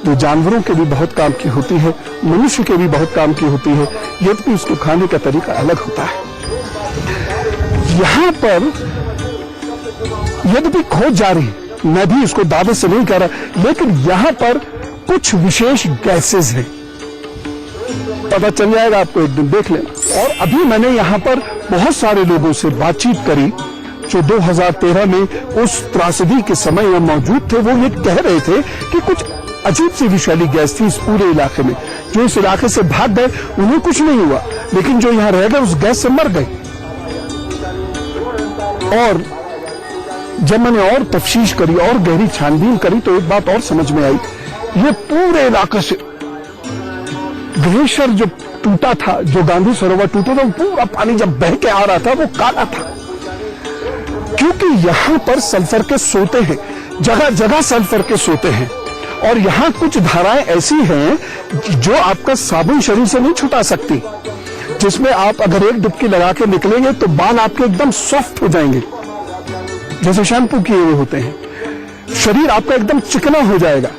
जो जानवरों के भी बहुत काम की होती है, मनुष्य के भी बहुत काम की होती है, यद्यपि उसको खाने का तरीका अलग होता है। यहाँ पर यद्यपि खोज जारी है, मैं भी इसको दावे से नहीं कह रहा, लेकिन यहाँ पर कुछ विशेष गैसेज हैं। पता चल जाएगा आपको, एक दिन देख लेना। और अभी मैंने यहाँ पर बहुत सारे लोगों से बातचीत करी जो 2013 में उस त्रासदी के समय यहाँ मौजूद थे। वो ये कह रहे थे कि कुछ अजीब सी विषैली गैस थी इस पूरे इलाके में। जो इस इलाके से भाग गए उन्हें कुछ नहीं हुआ, लेकिन जो यहाँ रह गए उस गैस से मर गए। और जब मैंने और तफ्तीश करी और गहरी छानबीन करी तो एक बात और समझ में आई। ये पूरे इलाके से ग्लेशियर जो टूटा था, जो गांधी सरोवर टूटा था, पूरा पानी जब बह के आ रहा था वो काला था, क्योंकि यहां पर सल्फर के सोते हैं, जगह जगह सल्फर के सोते हैं। और यहां कुछ धाराएं ऐसी हैं जो आपका साबुन शरीर से नहीं छुटा सकती, जिसमें आप अगर एक डुबकी लगा के निकलेंगे तो बाल आपके एकदम सॉफ्ट हो जाएंगे, जैसे शैम्पू किए हुए होते हैं। शरीर आपका एकदम चिकना हो जाएगा।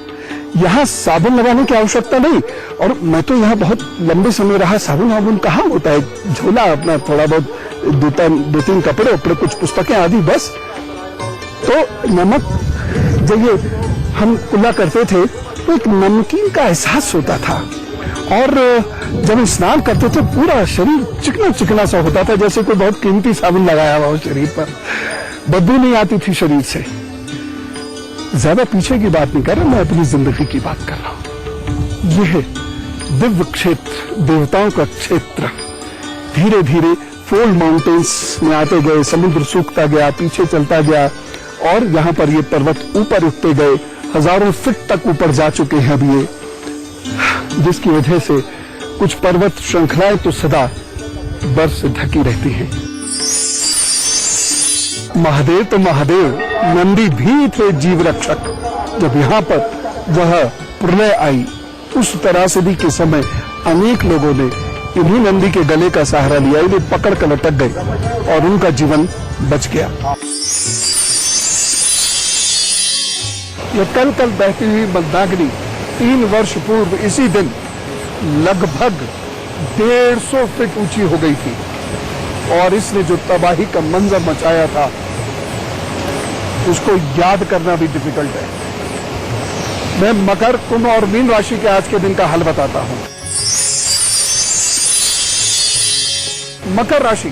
यहाँ साबुन लगाने की आवश्यकता नहीं। और मैं तो यहाँ बहुत लंबे समय रहा, साबुन वाबुन कहाँ होता है, झोला अपना थोड़ा बहुत, 2-3 कपड़े उपड़े, कुछ पुस्तकें आदि, बस। तो नमक जब ये हम कुल्ला करते थे तो एक नमकीन का एहसास होता था। और जब स्नान करते थे पूरा शरीर चिकना चिकना सा होता था, जैसे कोई बहुत कीमती साबुन लगाया हुआ हो शरीर पर। बदबू नहीं आती थी शरीर से। ज्यादा पीछे की बात नहीं कर रहा, मैं अपनी जिंदगी की बात कर रहा हूं। यह है दिव्य क्षेत्र, देवताओं का क्षेत्र। धीरे धीरे फोल्ड माउंटेन्स में आते गए, समुद्र सूखता गया, पीछे चलता गया, और यहाँ पर ये पर्वत ऊपर उठते गए, हजारों फीट तक ऊपर जा चुके हैं अब ये, जिसकी वजह से कुछ पर्वत श्रृंखलाएं तो सदा बर्फ से ढकी रहती हैं। महादेव तो महादेव, नंदी भी थे जीव रक्षक। जब यहाँ पर वह प्रलय आई, उस त्रासदी के समय अनेक लोगों ने इन्हीं नंदी के गले का सहारा लिया, इन्हें पकड़ कर लटक गए और उनका जीवन बच गया। यह कल कल बहती हुई मंदाकिनी 3 वर्ष पूर्व इसी दिन लगभग 150 फीट ऊंची हो गई थी, और इसने जो तबाही का मंजर मचाया था उसको याद करना भी डिफिकल्ट है। मैं मकर, कुंभ और मीन राशि के आज के दिन का हल बताता हूं। मकर राशि,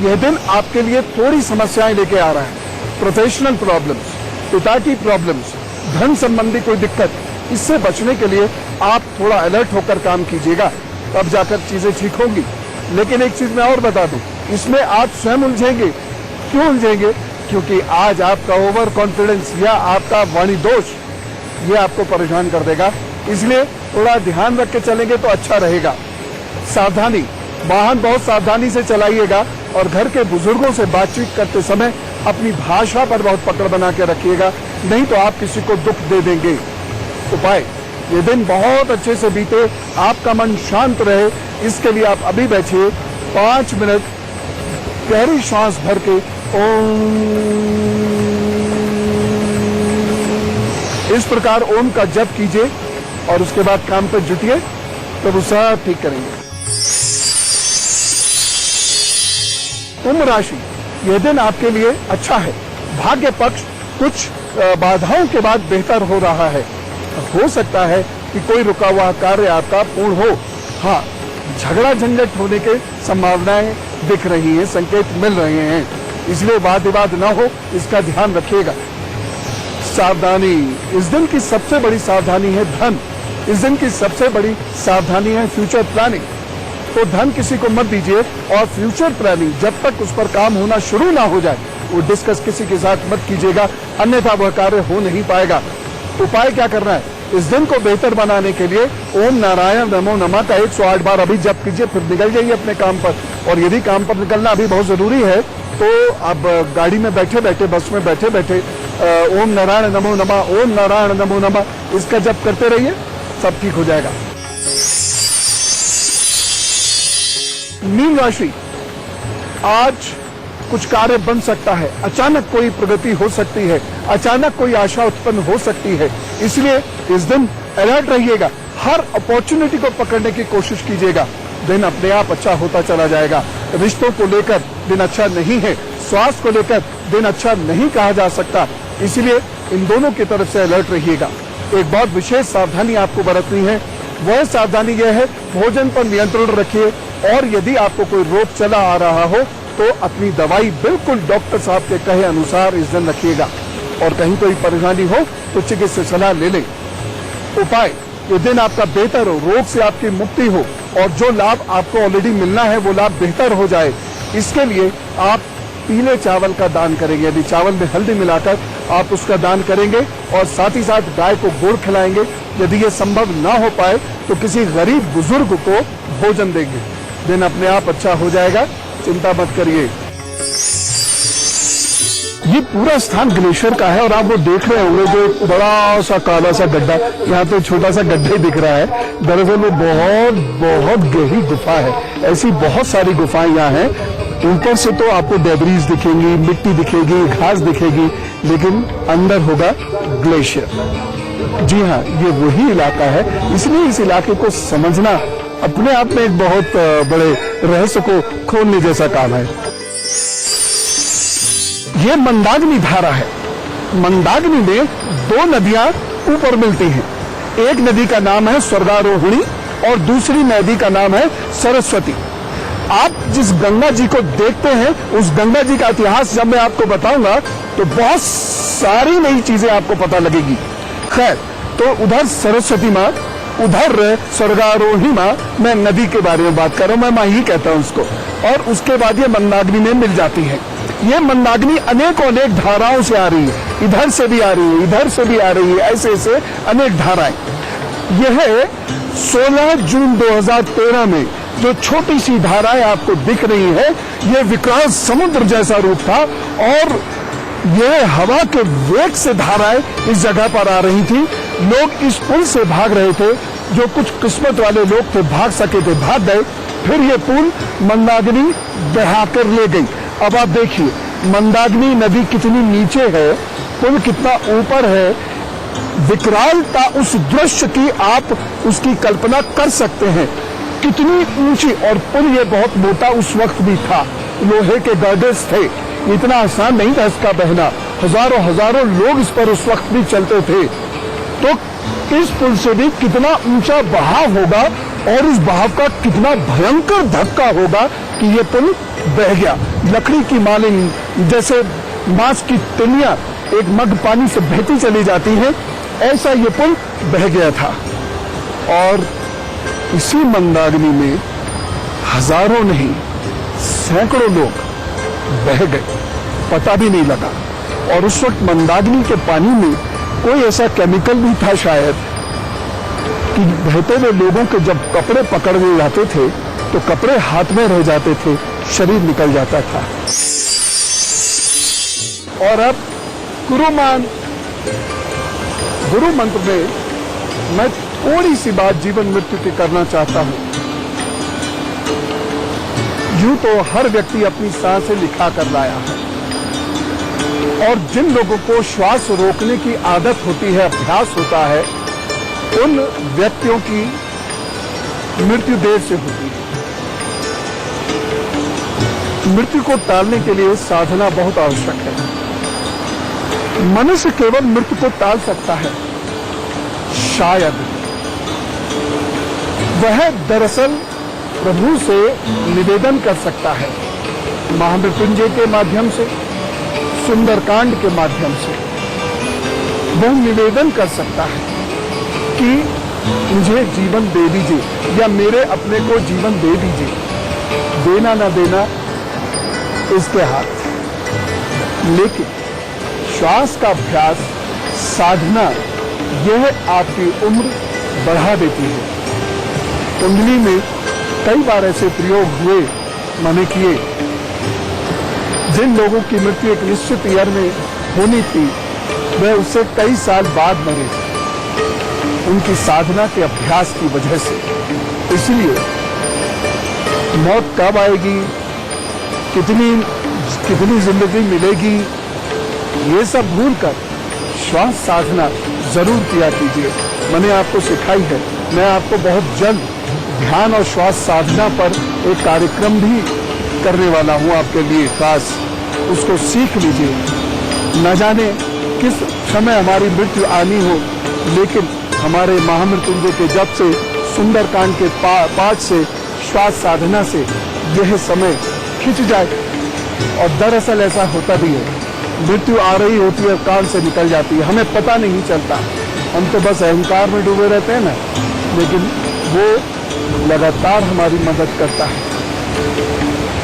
यह दिन आपके लिए थोड़ी समस्याएं लेके आ रहा है। प्रोफेशनल प्रॉब्लम्स, पिता की प्रॉब्लम्स, धन संबंधी कोई दिक्कत, इससे बचने के लिए आप थोड़ा अलर्ट होकर काम कीजिएगा, तब जाकर चीजें ठीक होंगी। लेकिन एक चीज मैं और बता दूं, इसमें आप स्वयं उलझेंगे। क्यों उलझेंगे? क्योंकि आज आपका ओवर कॉन्फिडेंस या आपका वाणी दोष ये आपको परेशान कर देगा। इसलिए थोड़ा ध्यान रख के चलेंगे तो अच्छा रहेगा। सावधानी, वाहन बहुत सावधानी से चलाइएगा और घर के बुजुर्गों से बातचीत करते समय अपनी भाषा पर बहुत पकड़ बना के रखिएगा, नहीं तो आप किसी को दुख दे देंगे। उपाय, ये दिन बहुत अच्छे से बीते, आपका मन शांत रहे, इसके लिए आप अभी बैठिए, 5 मिनट गहरी श्वास भर के ओम, इस प्रकार ओम का जप कीजिए और उसके बाद काम पर जुटिए, तब वो सब ठीक करेंगे। कुंभ राशि, यह दिन आपके लिए अच्छा है। भाग्य पक्ष कुछ बाधाओं के बाद बेहतर हो रहा है। हो सकता है कि कोई रुका हुआ कार्य आपका पूर्ण हो। हाँ, झगड़ा झंझट होने के संभावनाएं दिख रही हैं, संकेत मिल रहे हैं, इसलिए वाद विवाद न हो, इसका ध्यान रखिएगा। सावधानी, इस दिन की सबसे बड़ी सावधानी है धन। इस दिन की सबसे बड़ी सावधानी है फ्यूचर प्लानिंग। तो धन किसी को मत दीजिए और फ्यूचर प्लानिंग जब तक उस पर काम होना शुरू ना हो जाए वो डिस्कस किसी के साथ मत कीजिएगा, अन्यथा वह कार्य हो नहीं पाएगा। उपाय क्या करना है? इस दिन को बेहतर बनाने के लिए ओम नारायण नमो नमः का 108 बार अभी जप कीजिए, फिर निकल जाइए अपने काम पर। और यदि काम पर निकलना अभी बहुत जरूरी है तो अब गाड़ी में बैठे बैठे, बस में बैठे बैठे ओम नारायण नमो नमः, ओम नारायण नमो नमः, इसका जप करते रहिए, सब ठीक हो जाएगा। मीन राशि, आज कुछ कार्य बन सकता है, अचानक कोई प्रगति हो सकती है, अचानक कोई आशा उत्पन्न हो सकती है, इसलिए इस दिन अलर्ट रहिएगा, हर अपॉर्चुनिटी को पकड़ने की कोशिश कीजिएगा। दिन अपने आप अच्छा होता चला जाएगा। रिश्तों को लेकर दिन अच्छा नहीं है, स्वास्थ्य को लेकर दिन अच्छा नहीं कहा जा सकता, इसलिए इन दोनों की तरफ से अलर्ट रहिएगा। एक बहुत विशेष सावधानी आपको बरतनी है, वह सावधानी यह है, भोजन पर नियंत्रण रखिए और यदि आपको कोई रोग चला आ रहा हो तो अपनी दवाई बिल्कुल डॉक्टर साहब के कहे अनुसार इस दिन रखिएगा और कहीं कोई परेशानी हो तो चिकित्सक सलाह ले लें। उपाय, ये दिन आपका बेहतर हो, रोग से आपकी मुक्ति हो और जो लाभ आपको ऑलरेडी मिलना है वो लाभ बेहतर हो जाए, इसके लिए आप पीले चावल का दान करेंगे। यदि चावल में हल्दी मिलाकर आप उसका दान करेंगे और साथ ही साथ गाय को गुड़ खिलाएंगे। यदि ये संभव ना हो पाए तो किसी गरीब बुजुर्ग को भोजन देंगे। दिन अपने आप अच्छा हो जाएगा, चिंता मत करिए। ये पूरा स्थान ग्लेशियर का है और आप वो देख रहे होंगे जो एक बड़ा सा काला सा गड्ढा, यहाँ तो छोटा सा गड्ढा ही दिख रहा है, दरअसल वो बहुत बहुत गहरी गुफा है। ऐसी बहुत सारी गुफाएं यहाँ हैं। ऊपर से तो आपको डेब्रीज दिखेंगी, मिट्टी दिखेगी, घास दिखेगी, लेकिन अंदर होगा ग्लेशियर। जी हाँ, ये वही इलाका है, इसलिए इस इलाके को समझना अपने आप में एक बहुत बड़े रहस्य को खोलने जैसा काम है। ये मंदाकिनी धारा है। मंदाकिनी में 2 नदियां ऊपर मिलती हैं। एक नदी का नाम है स्वर्गारोहिणी और दूसरी नदी का नाम है सरस्वती। आप जिस गंगा जी को देखते हैं उस गंगा जी का इतिहास जब मैं आपको बताऊंगा तो बहुत सारी नई चीजें आपको पता लगेगी। खैर, तो उधर सरस्वती माँ, उधर स्वर्गारोहिणी माँ, मैं नदी के बारे में बात कर रहा हूं, मैं माँ ही कहता हूं उसको। और उसके बाद ये मंदाकिनी में मिल जाती है। ये मंदाकिनी अनेक धाराओं से आ रही है, इधर से भी आ रही है, इधर से भी आ रही है, ऐसे ऐसे अनेक धाराएं। यह 16 जून 2013 में जो छोटी सी धाराएं आपको दिख रही है, ये विकराल समुद्र जैसा रूप था और ये हवा के वेग से धाराएं इस जगह पर आ रही थी। लोग इस पुल से भाग रहे थे, जो कुछ किस्मत वाले लोग थे भाग सके थे, भाग गए। फिर ये पुल मंदाकिनी बहाकर ले गई। अब आप देखिए मंदाकिनी नदी कितनी नीचे है, पुल कितना ऊपर है। विकरालता उस दृश्य की आप उसकी कल्पना कर सकते हैं, कितनी ऊंची। और पुल ये बहुत मोटा उस वक्त भी था, लोहे के गर्डर्स थे, इतना आसान नहीं था इसका बहना। हजारों हजारों लोग इस पर उस वक्त भी चलते थे। तो इस पुल से भी कितना ऊंचा बहाव होगा और इस बहाव का कितना भयंकर धक्का होगा कि ये पुल बह गया। लकड़ी की मालिन जैसे बांस की तिलियां एक मग पानी से बहती चली जाती है, ऐसा ये पुल बह गया था। और इसी मंदाकिनी में हजारों नहीं सैकड़ों लोग बह गए, पता भी नहीं लगा। और उस वक्त मंदाकिनी के पानी में कोई ऐसा केमिकल भी था शायद कि बहते हुए लोगों के जब कपड़े पकड़ लिए जाते थे तो कपड़े हाथ में रह जाते थे, शरीर निकल जाता था। और अब गुरु मंत्र में मैं थोड़ी सी बात जीवन मृत्यु की करना चाहता हूं। यूं तो हर व्यक्ति अपनी सांसें लिखा कर लाया है, और जिन लोगों को श्वास रोकने की आदत होती है, अभ्यास होता है, उन व्यक्तियों की मृत्यु देर से होती है। मृत्यु को टालने के लिए साधना बहुत आवश्यक है। मनुष्य केवल मृत्यु को टाल सकता है, शायद वह दरअसल प्रभु से निवेदन कर सकता है, महामृत्युंजय के माध्यम से, सुंदरकांड के माध्यम से वह निवेदन कर सकता है कि मुझे जीवन दे दीजिए, या मेरे अपने को जीवन दे दीजिए। देना ना देना इसके हाथ। लेकिन श्वास का अभ्यास, साधना, यह आपकी उम्र बढ़ा देती है। कुंडली में कई बार ऐसे प्रयोग हुए, मैंने किए, जिन लोगों की मृत्यु एक निश्चित ईयर में होनी थी, वह उससे कई साल बाद मरे, उनकी साधना के अभ्यास की वजह से। इसलिए मौत कब आएगी, कितनी जिंदगी मिलेगी, ये सब भूलकर श्वास साधना जरूर किया कीजिए। मैंने आपको सिखाई है। मैं आपको बहुत जल्द ध्यान और श्वास साधना पर एक कार्यक्रम भी करने वाला हूं आपके लिए खास। उसको सीख लीजिए। न जाने किस समय हमारी मृत्यु आनी हो, लेकिन हमारे महामृत्युंजय के जप से, सुंदरकांड के पाठ से, श्वास साधना से यह समय खिंच जाए। और दरअसल ऐसा होता भी है, मृत्यु आ रही होती है, कान से निकल जाती है, हमें पता नहीं चलता। हम तो बस अहंकार में डूबे रहते हैं ना, लेकिन वो लगातार हमारी मदद करता है।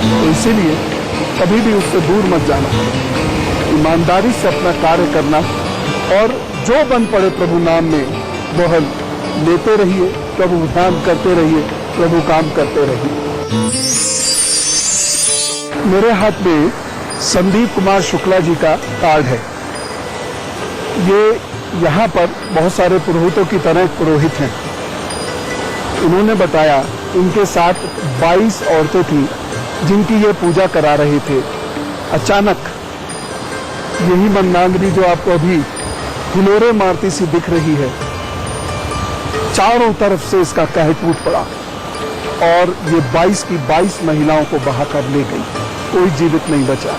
तो इसीलिए कभी भी उससे दूर मत जाना, ईमानदारी से अपना कार्य करना, और जो बन पड़े प्रभु नाम में वह लेते रहिए, प्रभु ध्यान करते रहिए, प्रभु काम करते रहिए। मेरे हाथ में संदीप कुमार शुक्ला जी का कार्ड है। ये यहाँ पर बहुत सारे पुरोहितों की तरह पुरोहित हैं। उन्होंने बताया उनके साथ 22 औरतें थी जिनकी ये पूजा करा रहे थे। अचानक यही मंदाकिनी जो आपको अभी हिलोरे मारती सी दिख रही है, चारों तरफ से इसका कहर टूट पड़ा और ये 22 की 22 महिलाओं को बहाकर ले गई। कोई जीवित नहीं बचा।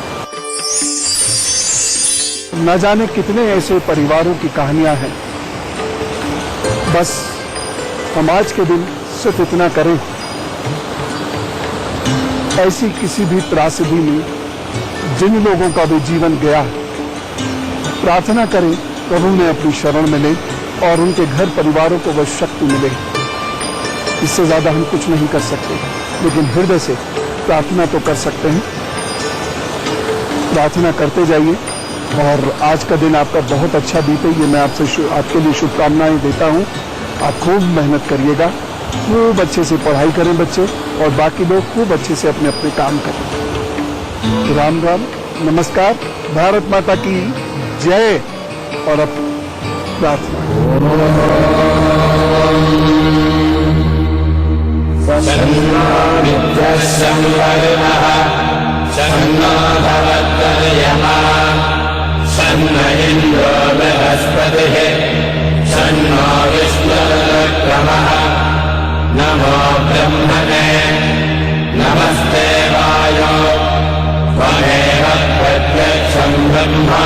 न जाने कितने ऐसे परिवारों की कहानियां हैं। बस हम आज के दिन सिर्फ इतना करें, ऐसी किसी भी त्रासदी में जिन लोगों का भी जीवन गया, प्रार्थना करें प्रभु में अपनी शरण मिले और उनके घर परिवारों को वह शक्ति मिले। इससे ज्यादा हम कुछ नहीं कर सकते, लेकिन हृदय से प्रार्थना तो कर सकते हैं। प्रार्थना करते जाइए और आज का दिन आपका बहुत अच्छा बीते, ये मैं आपके लिए शुभकामनाएं देता हूं। आप खूब मेहनत करिएगा, खूब अच्छे से पढ़ाई करें बच्चे, और बाकी लोग खूब अच्छे से अपने अपने काम करें। राम राम, नमस्कार, भारत माता की जय। और अब प्रार्थना। शन्नो भवत्तर्यमा शन्न इन्द्रो बृहस्पतिः शन्नो विष्णुरुक्रमः नमो ब्रह्मणे नमस्ते वायो त्वमेव प्रत्यक्षं ब्रह्मा